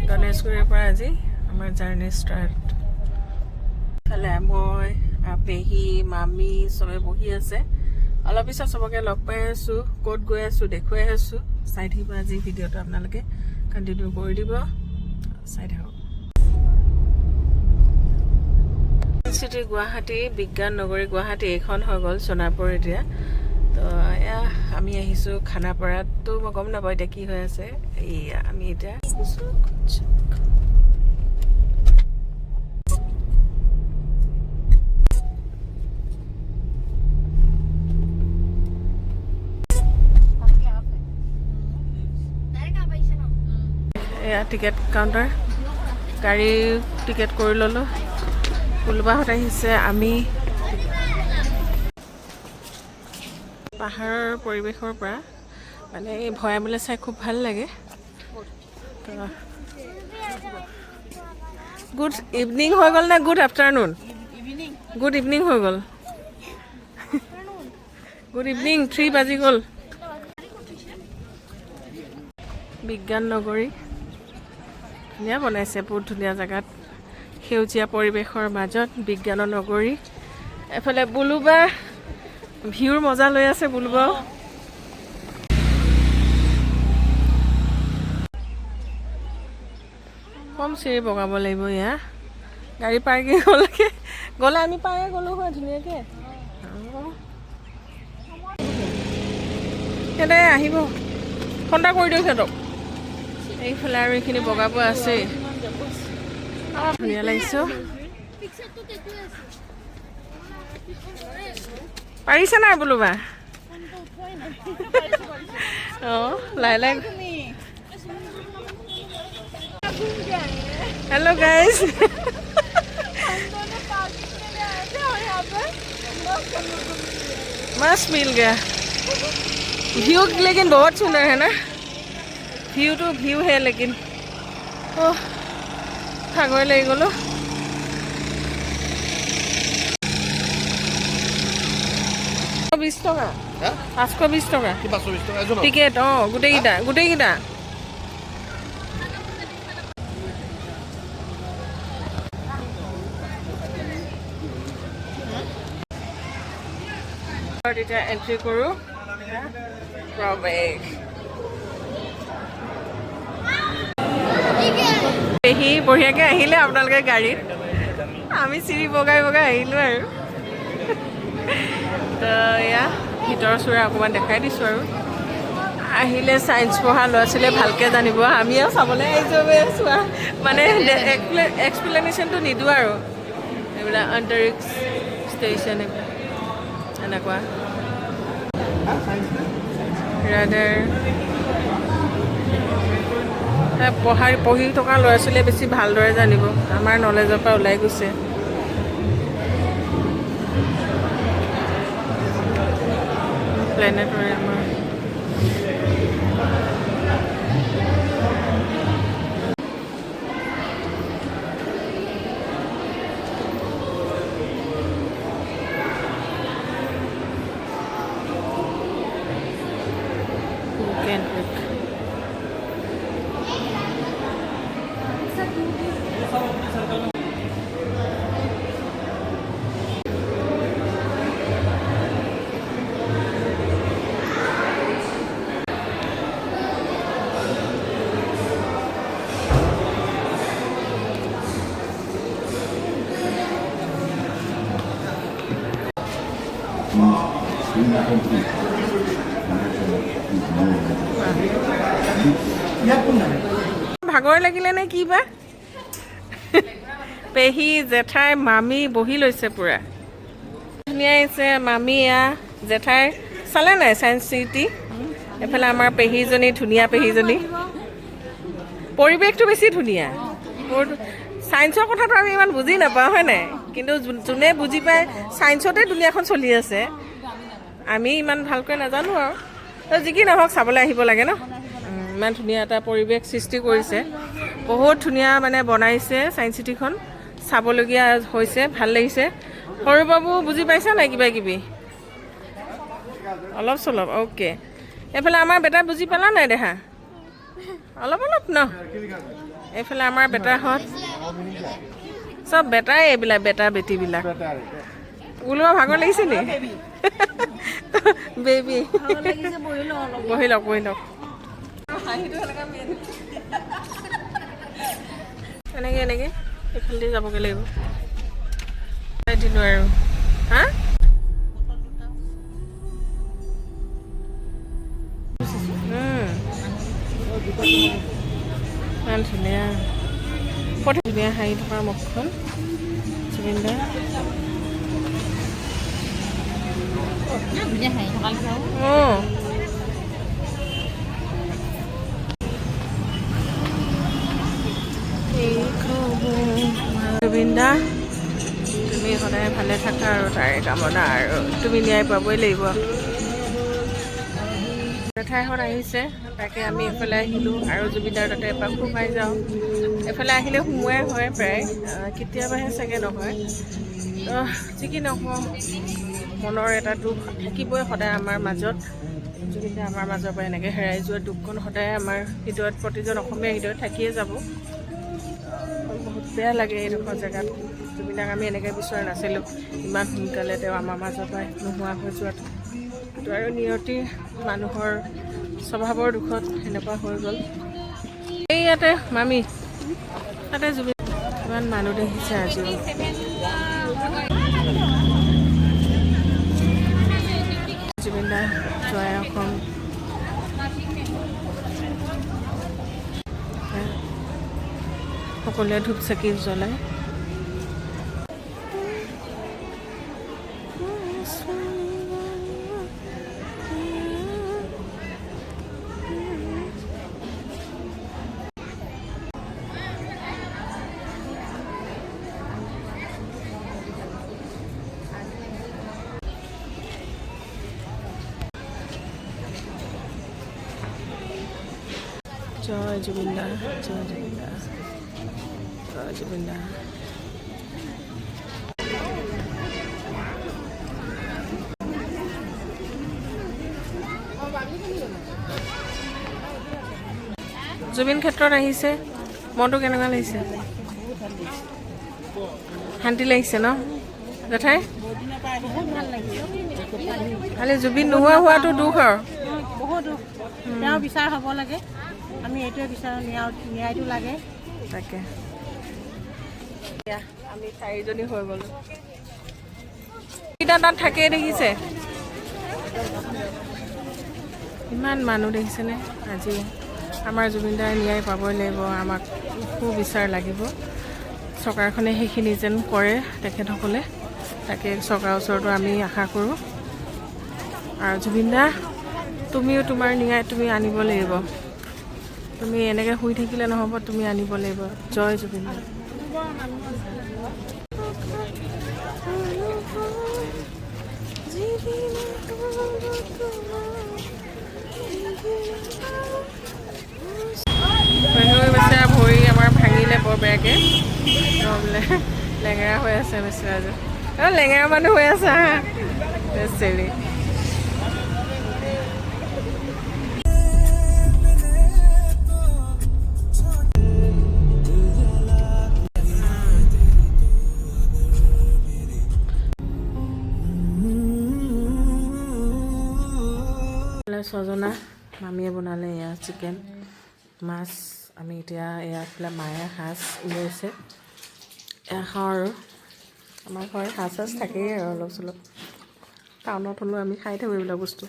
গণেশগুৰিৰ পৰা আজি আমাৰ জাৰ্ণি ষ্টাৰ্ট। ইফালে মই পেহী মামী চবে বহি আছে। অলপ পিছত চবকে লগ পাই আছোঁ, ক'ত গৈ আছোঁ দেখুৱাই আছোঁ। চাই থাকিব আজি ভিডিঅ'টো, আপোনালোকে কণ্টিনিউ কৰি দিব, চাই থাকক। চিটি গুৱাহাটী, বিজ্ঞান নগৰী গুৱাহাটী এইখন হৈ গ'ল সোণাপুৰ এতিয়া। তো এয়া আমি আহিছোঁ খানাপাৰাতো, মই গম নাপাওঁ এতিয়া কি হৈ আছে। এয়া আমি এতিয়া এয়া টিকেট কাউণ্টাৰ, গাড়ী টিকেট কৰি ল'লোঁ। ফুলবাহঁত আহিছে, আমি পাহাৰৰ পৰিৱেশৰ পৰা মানে এই ভৈয়ামলৈ চাই খুব ভাল লাগে। গুড ইভিনিং হৈ গ'ল নে গুড আফটাৰনুন? গুড ইভিনিং হৈ গ'ল। গুড ইভিনিং, 3 বাজি গ'ল। বিজ্ঞান নগৰী ধুনীয়া বনাইছে, বহুত ধুনীয়া জেগাত, সেউজীয়া পৰিৱেশৰ মাজত বিজ্ঞানৰ নগৰী। এফালে বুলুবা ভিউৰ মজা লৈ আছে বুলুবাও। কম চিৰি বগাব লাগিব এয়া, গাড়ী পাৰ্কিঙলৈকে গ'লে আমি পায়ে গ'লোঁ হয় ধুনীয়াকৈ। সিহঁতে আহিব, ফোন এটা কৰি দিওঁ সিহঁতক। এইফালে আৰু এইখিনি বগাব আছেই। ধুনীয়া লাগিছে। পাৰিছে নাই বুলুবা? অঁ লাই লাই। हेलो गाइस, मस्त मिल गया। व्यू लेकिन बहुत सुंदर है ना, व्यू तो व्यू है लेकिन ओह भागर लगी गलो। 520 টকা, 520 টকা টিকেট। অঁ গোটেইকেইটা এতিয়া এন্ট্ৰি কৰোঁ। প্ৰৱেশ পেহী বঢ়িয়াকৈ আহিলে আপোনালোকে গাড়ীত, আমি চিৰি বগাই বগাই আহিলোঁ আৰু। তো এয়া ভিতৰ চোৰা অকণমান দেখাই দিছোঁ আৰু। আহিলে ছায়েন্স পঢ়া ল'ৰা ছোৱালীয়ে ভালকৈ জানিব, আমি আৰু চাবলৈ আহিছোঁ চোৱা, মানে এক্সপ্লেনেশ্যনটো নিদিওঁ আৰু। এইবিলাক অন্তৰিক্ষ ষ্টেচন এইবিলাক এনেকুৱা ৰাডাৰ পঢ়ি থকা ল'ৰা ছোৱালীয়ে বেছি ভালদৰে জানিব, আমাৰ নলেজৰ পৰা ওলাই গৈছে। প্লেনেটৰিয়ামৰ ভাগৰ লাগিলে নে কি বা? পেহী জেঠাই মামী বহি লৈছে পুৰা ধুনীয়া আহিছে। মামী এয়া জেঠাই চালে নাই ছায়েন্স চিটি। এফালে আমাৰ পেহীজনী, ধুনীয়া পেহীজনী, পৰিৱেশটো বেছি ধুনীয়া। ছায়েন্সৰ কথাটো আমি ইমান বুজি নাপাওঁ হয় নাই, কিন্তু যোনে বুজি পায় ছায়েন্সতে দুনীয়াখন চলি আছে, আমি ইমান ভালকৈ নাজানো আৰু। তো যি কি নহওক চাবলৈ আহিব লাগে ন। ইমান ধুনীয়া এটা পৰিৱেশ সৃষ্টি কৰিছে, বহুত ধুনীয়া মানে বনাইছে ছায়েন্স চিটিখন, চাবলগীয়া হৈছে, ভাল লাগিছে। সৰু বাবু বুজি পাইছা নাই কিবা কিবি? অলপ চলপ অ'কে। এইফালে আমাৰ বেটা বুজি পালা নাই দেখা? অলপ অলপ ন? এইফালে আমাৰ বেটাহঁত চব বেটাই, এইবিলাক বেটা বেটীবিলাক। ওলোৱা ভাগৰ লাগিছে নি? বেবী বহি লওক বহি লওক। এনেকৈ এনেকৈ এইফালেদি যাবগৈ লাগিব। দিলোঁ আৰু হা ইমান ধুনীয়া ধুনীয়া হাঁহি থকা মুখখন জুবিন দা। অঁ জুবিন দা, তুমি সদায় ভালে থাকা আৰু তাৰে কামনা, আৰু তুমি ন্যায় পাবই লাগিব। জেঠাইহঁত আহিছে, তাকে আমি এইফালে আহিলোঁ আৰু জুবিনদাৰ তাতে এপাক সোমাই যাওঁ। এইফালে আহিলে সোমোৱাই হয় প্ৰায়, কেতিয়াবাহে চাগে নহয়। যি কি নহওক, মনৰ এটা দুখ থাকিবই সদায় আমাৰ মাজত। জুবিনদা আমাৰ মাজৰ পৰা এনেকৈ হেৰাই যোৱা দুখখন সদায় আমাৰ হৃদয়ত, প্ৰতিজন অসমীয়া হৃদয়ত থাকিয়ে যাব। বহুত বেয়া লাগে এইডোখৰ জেগাত। জুবিনদাক আমি এনেকৈ বিচৰা নাছিলোঁ, ইমান সোনকালে তেওঁ আমাৰ মাজৰ পৰা নোহোৱা হৈ যোৱাটো। সেইটো আৰু নিয়তিৰ মানুহৰ স্বভাৱৰ দুখত সেনেকুৱা হৈ গ'ল। এই ইয়াতে মামী তাতে জুবিন ইমান মানুহ দেখিছে আজিও। জুবিনদা জয় অসম। সকলোৱে ধূপ চাকি জ্বলায়। জয় জুবিনদা, জয় জুবিনদা, জয় জুবিনদা। জুবিন ক্ষেত্ৰত আহিছে, মনটো কেনেকুৱা লাগিছে? শান্তি লাগিছে ন জেঠাই? খালি জুবিন নোহোৱা হোৱাটো দুখ আৰু বহুত দুখ। তেওঁ বিচাৰ হ'ব লাগে, আমি এইটোৱে বিচাৰোঁ, ন্যায়টো লাগে। তাকে আমি চাৰিজনী হৈ গ'লো। তাত থাকেই দেখিছে, ইমান মানুহ দেখিছেনে আজিও। আমাৰ জুবিনদাৰ ন্যায় পাবই লাগিব, আমাক সুবিচাৰ লাগিব। চৰকাৰখনে সেইখিনি যেন কৰে তেখেতসকলে, তাকে চৰকাৰৰ ওচৰতো আমি আশা কৰোঁ। আৰু জুবিনদা, তুমিও তোমাৰ ন্যায় তুমি আনিব লাগিব। তুমি এনেকৈ শুই থাকিলে নহ'ব, তুমি আনিব লাগিব। জয় জুবিনদা। ভৰি আমাৰ ভাঙিলে বৰ বেয়াকৈ, বোলে লেঙেৰা হৈ আছে বেচেৰাযোৰ। লেঙেৰা মানুহ হৈ আছে হা চেৰি। ছজনা মামীয়ে বনালে, এয়া চিকেন মাছ। আমি এতিয়া এয়া মায়ে সাজ উলিয়াইছে, এয়া খাওঁ আৰু। আমাৰ ঘৰত সাজ চাজ থাকেই আৰু অলপ চলপ, টাউনত হ'লেও আমি খাই থাকোঁ এইবিলাক বস্তু।